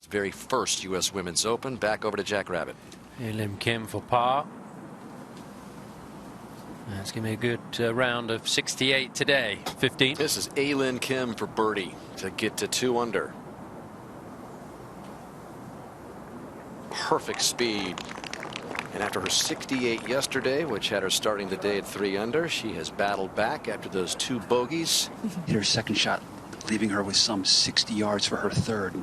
very first U.S. Women's Open. Back over to Jack Rabbit. Lim Kim for par. That's going to be a good round of 68 today. 15. This is Lim Kim for birdie to get to 2 under. Perfect speed. And after her 68 yesterday, which had her starting the day at 3 under, she has battled back after those 2 bogeys. Hit her second shot, leaving her with some 60 yards for her third.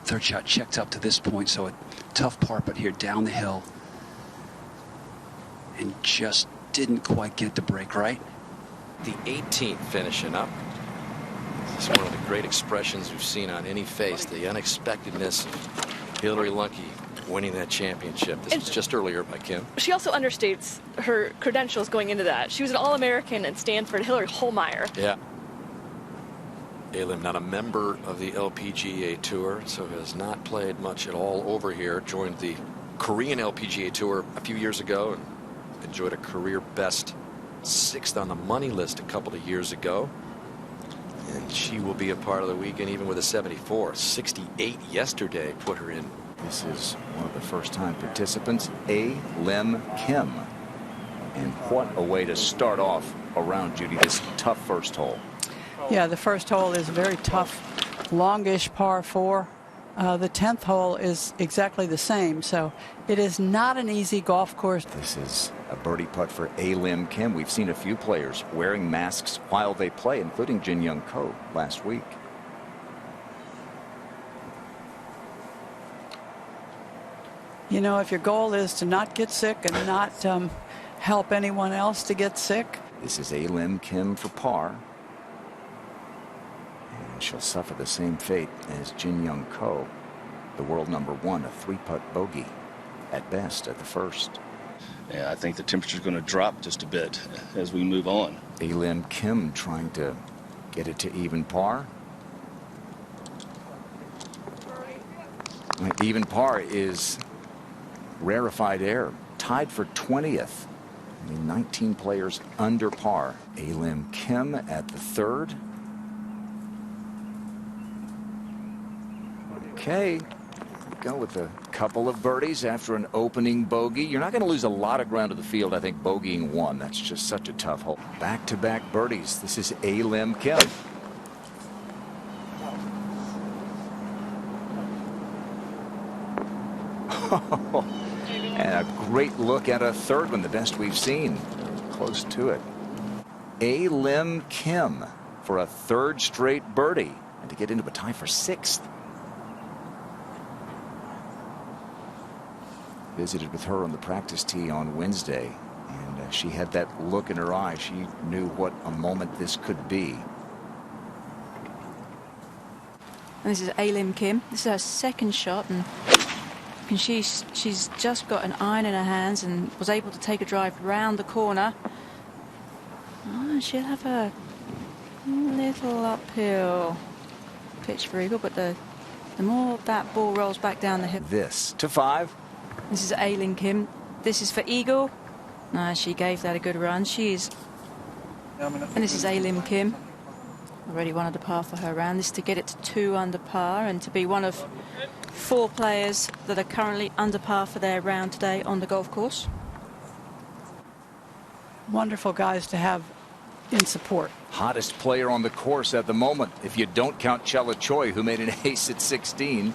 Third shot checked up to this point, so a tough par putt here down the hill. And just didn't quite get the break right. The 18th finishing up. This is one of the great expressions we've seen on any face, the unexpectedness of Hillary Lunke winning that championship. This was just earlier by Kim. She also understates her credentials going into that. She was an All-American at Stanford, Hillary Holmeyer. Yeah. Lim, not a member of the LPGA Tour, so has not played much at all over here. Joined the Korean LPGA Tour a few years ago and enjoyed a career best 6th on the money list a couple of years ago. And she will be a part of the weekend even with a 74. 68 yesterday put her in. This is one of the first-time participants, Lim Kim. And what a way to start off a round, Judy, this tough first hole. Yeah, the first hole is very tough, longish par 4. The 10th hole is exactly the same, so it is not an easy golf course. This is a birdie putt for Lim Kim. We've seen a few players wearing masks while they play, including Jin Young Ko last week. You know, if your goal is to not get sick and not help anyone else to get sick. This is Lim Kim for par. And she'll suffer the same fate as Jin Young Ko, the world #1, a 3-putt bogey at best at the first. Yeah, I think the temperature's going to drop just a bit as we move on. Lim Kim trying to get it to even par. Even par is rarefied air, tied for 20th. I mean, 19 players under par. Lim Kim at the 3rd. Okay, go with a couple of birdies after an opening bogey. You're not going to lose a lot of ground to the field, I think, bogeying 1. That's just such a tough hole. Back-to-back birdies. This is Lim Kim. And a great look at a 3rd one, the best we've seen. Close to it. Lim Kim for a 3rd straight birdie and to get into a tie for 6th. Visited with her on the practice tee on Wednesday, and she had that look in her eye. She knew what a moment this could be. And this is Lim Kim. This is her 2nd shot, and she's just got an iron in her hands and was able to take a drive round the corner. Oh, she'll have a little uphill pitch for eagle, but the more that ball rolls back down the hill. This to 5. This is Lim Kim. This is for eagle. She gave that a good run. And this is Lim Kim. Already 1 under par for her round. This is to get it to 2 under par and to be one of 4 players that are currently under par for their round today on the golf course. Wonderful guys to have in support. Hottest player on the course at the moment, if you don't count Chella Choi, who made an ace at 16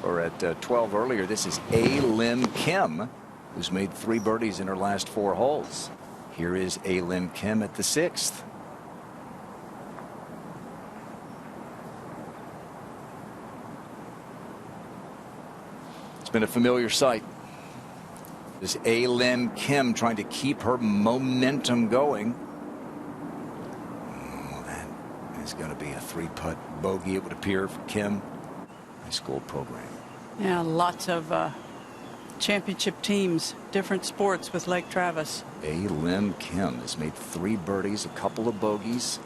or at 12 earlier. This is Lim Kim, who's made 3 birdies in her last 4 holes. Here is Lim Kim at the 6th. It's been a familiar sight. This Lim Kim trying to keep her momentum going. Oh, that is going to be a 3-putt bogey, it would appear, for Kim. High school program. Yeah, lots of championship teams, different sports with Lake Travis. Lim Kim has made 3 birdies, a couple of bogeys.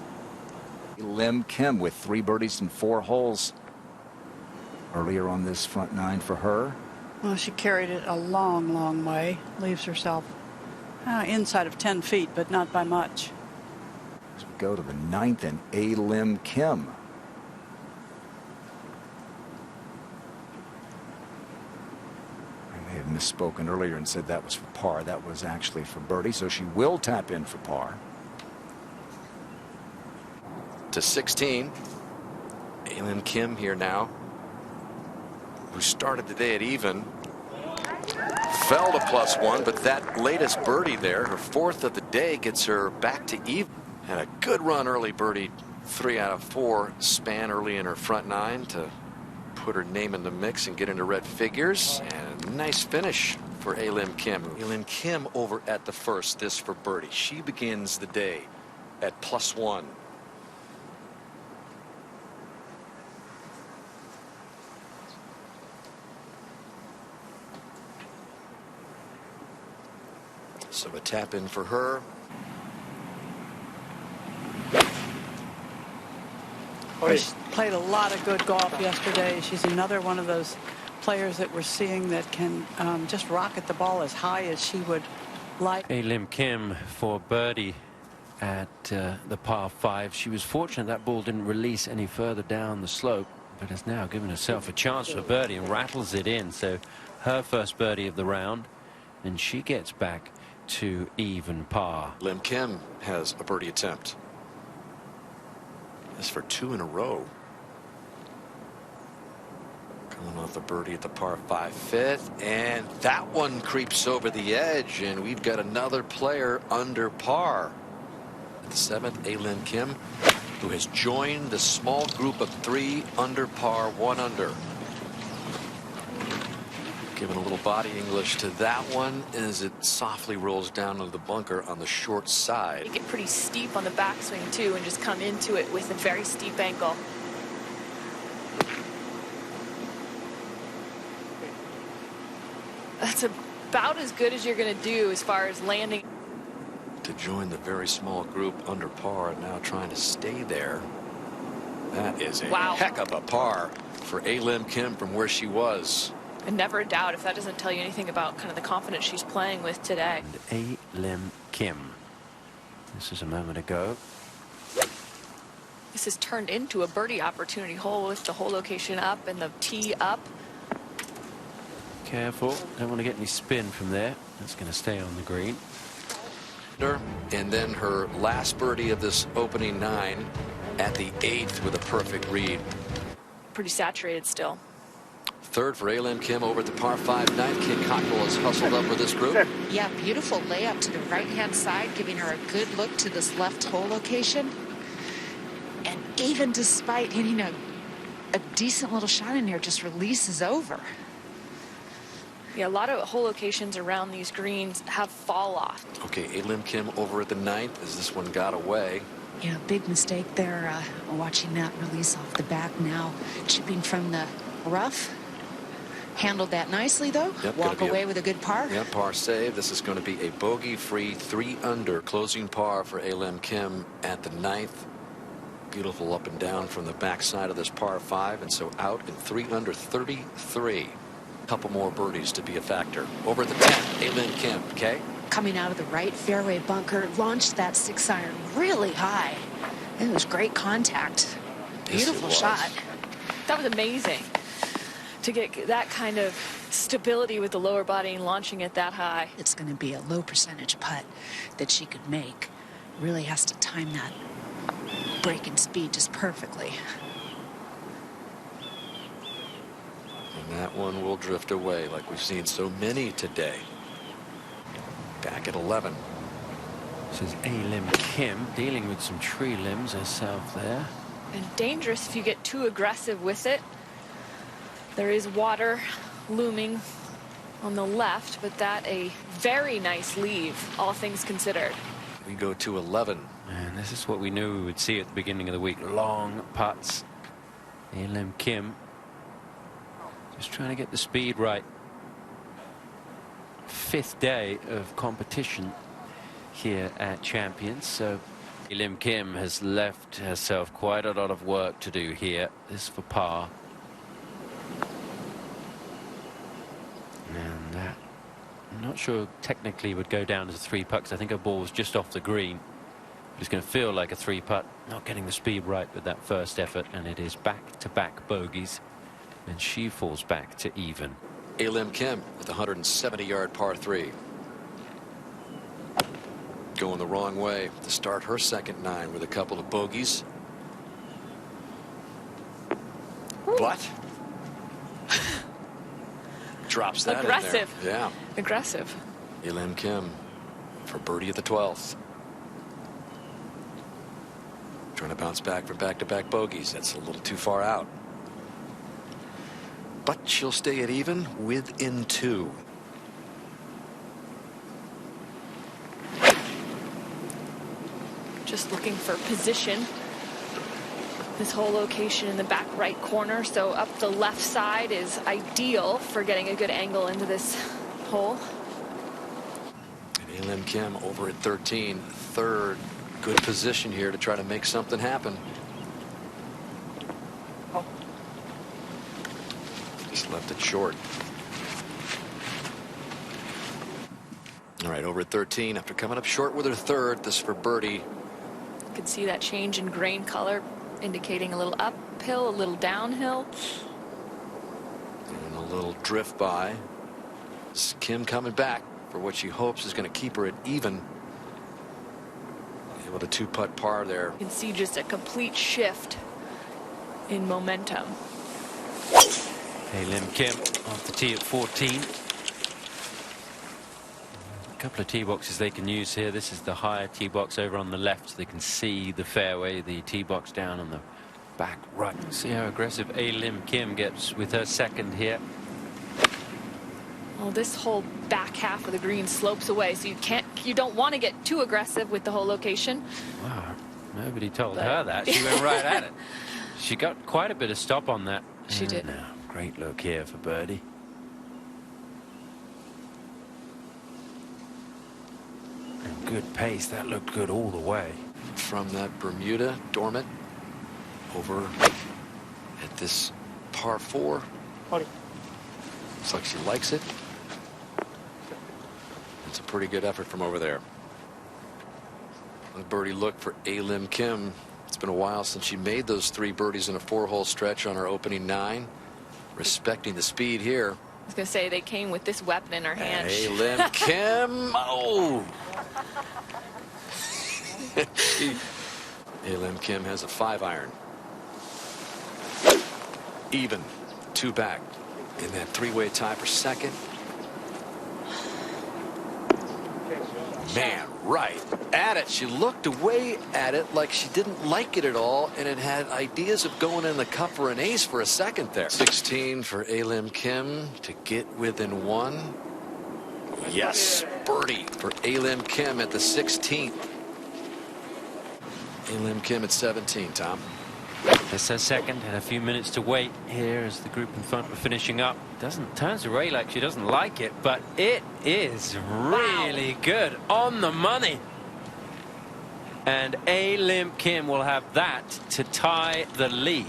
Lim Kim with 3 birdies in 4 holes earlier on this front 9 for her. Well, she carried it a long, long way. Leaves herself inside of 10 feet, but not by much. As we go to the 9th and Lim Kim. have misspoken earlier and said that was for par. That was actually for birdie, so she will tap in for par. To 16. A-Lim Kim here now, who started the day at even. Fell to +1, but that latest birdie there, her 4th of the day, gets her back to even. And a good run early birdie, 3 out of 4 span early in her front 9 to put her name in the mix and get into red figures. And a nice finish for A-Lim Kim. A-Lim Kim over at the first, this for birdie. She begins the day at +1. So a tap in for her. She played a lot of good golf yesterday. She's another one of those players that we're seeing that can just rocket the ball as high as she would like. A-Lim Kim for birdie at the par 5. She was fortunate that ball didn't release any further down the slope, but has now given herself a chance for birdie and rattles it in. So her first birdie of the round, and she gets back to even par. Lim Kim has a birdie attempt. This for 2 in a row. Coming off the birdie at the par 5 5th, and that one creeps over the edge, and we've got another player under par. At the 7th, A-Lim Kim, who has joined the small group of 3 under par, 1 under. Giving a little body English to that one as it softly rolls down into the bunker on the short side. You get pretty steep on the backswing too, and just come into it with a very steep angle. That's about as good as you're going to do as far as landing. To join the very small group under par and now trying to stay there. That is a heck of a par for A-Lim Kim from where she was. And never a doubt, if that doesn't tell you anything about kind of the confidence she's playing with today. And A-Lim Kim. This is a moment ago. This has turned into a birdie opportunity hole with the hole location up and the tee up. Careful, don't want to get any spin from there. That's going to stay on the green. And then her last birdie of this opening 9 at the 8th with a perfect read. Pretty saturated still. 3rd for A-Lim Kim over at the par 5 9th. Kim Cockrell has hustled up with this group. Yeah, beautiful layup to the right-hand side, giving her a good look to this left hole location. And even despite hitting a decent little shot in here, just releases over. Yeah, a lot of hole locations around these greens have fall off. Okay, A-Lim Kim over at the 9th as this one got away. Yeah, big mistake there. Watching that release off the back now. Chipping from the rough. Handled that nicely, though. Yep, walk away with a good par. Yep, par save. This is going to be a bogey-free 3 under closing par for A-Lim Kim at the 9th. Beautiful up and down from the backside of this par 5, and so out in 3 under 33. Couple more birdies to be a factor. Over at the 10th, A-Lim Kim. Okay. Coming out of the right fairway bunker, launched that 6-iron really high. It was great contact. Beautiful shot. That was amazing. To get that kind of stability with the lower body and launching it that high. It's going to be a low percentage putt that she could make. Really has to time that break and speed just perfectly. And that one will drift away like we've seen so many today. Back at 11. This is A-Lim Kim dealing with some tree limbs herself there. And dangerous if you get too aggressive with it. There is water looming on the left, but that a very nice leave, all things considered. We go to 11. And this is what we knew we would see at the beginning of the week. Long putts. A-Lim Kim just trying to get the speed right. 5th day of competition here at Champions, so A-Lim Kim has left herself quite a lot of work to do here. This for par. And that, I'm not sure technically would go down as a 3-putt, because I think her ball was just off the green. It's going to feel like a 3-putt. Not getting the speed right with that first effort, and it is back-to-back bogeys, and she falls back to even. A-Lim Kim with a 170-yard par 3. Going the wrong way to start her second 9 with a couple of bogeys. But drops that Aggressive. in there. Yeah. Aggressive. A-Lim Kim for birdie at the 12th. Trying to bounce back from back-to-back bogeys. That's a little too far out. But she'll stay at even within 2. Just looking for position. This whole location in the back right corner, so up the left side is ideal for getting a good angle into this hole. And A-Lim Kim over at 13, third. Good position here to try to make something happen. Just left it short. All right, over at 13 after coming up short with her third. This for birdie. You can see that change in grain color indicating a little uphill, a little downhill. And a little drift by. This is Kim coming back for what she hopes is going to keep her at even. Able to 2-putt par there. You can see just a complete shift in momentum. A-Lim Kim off the tee at 14. A couple of tee boxes they can use here. This is the higher tee box over on the left, so they can see the fairway. The tee box down on the back right. See how aggressive A-Lim Kim gets with her second here. Well, this whole back half of the green slopes away, so you don't want to get too aggressive with the whole location. Wow, nobody told her that. She went right at it. She got quite a bit of stop on that. She did. Now, great look here for birdie. And good pace. That looked good all the way. From that Bermuda Dormant over at this par 4. Looks like she likes it. It's a pretty good effort from over there. A birdie look for A-Lim Kim. It's been a while since she made those 3 birdies in a 4-hole stretch on her opening 9. Respecting the speed here. I was going to say they came with this weapon in her hand. A-Lim Kim. Oh! A-Lim Kim has a 5-iron. Even. 2 back. In that 3-way tie for second. Man, right at it. She looked away at it like she didn't like it at all, and it had ideas of going in the cup for an ace for a second there. 16 for A-Lim Kim to get within 1. Yes, birdie for A-Lim Kim at the 16th. A-Lim Kim at 17, Tom. That's her second, and a few minutes to wait here as the group in front were finishing up. Turns away like she doesn't like it, but it is really good, on the money. And A-Lim Kim will have that to tie the lead.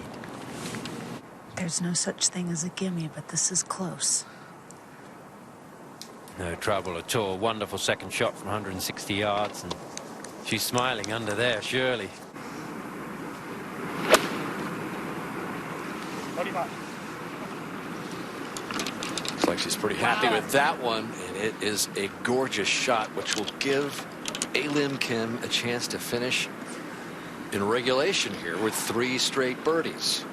There's no such thing as a gimme, but this is close. No trouble at all. Wonderful second shot from 160 yards, and she's smiling under there, surely. Looks like she's pretty happy with that one, and it is a gorgeous shot, which will give A-Lim Kim a chance to finish in regulation here with 3 straight birdies.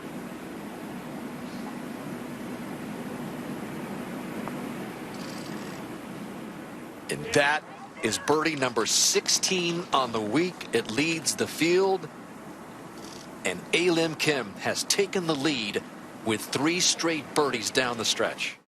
And that is birdie number 16 on the week. It leads the field, and A-Lim Kim has taken the lead with 3 straight birdies down the stretch.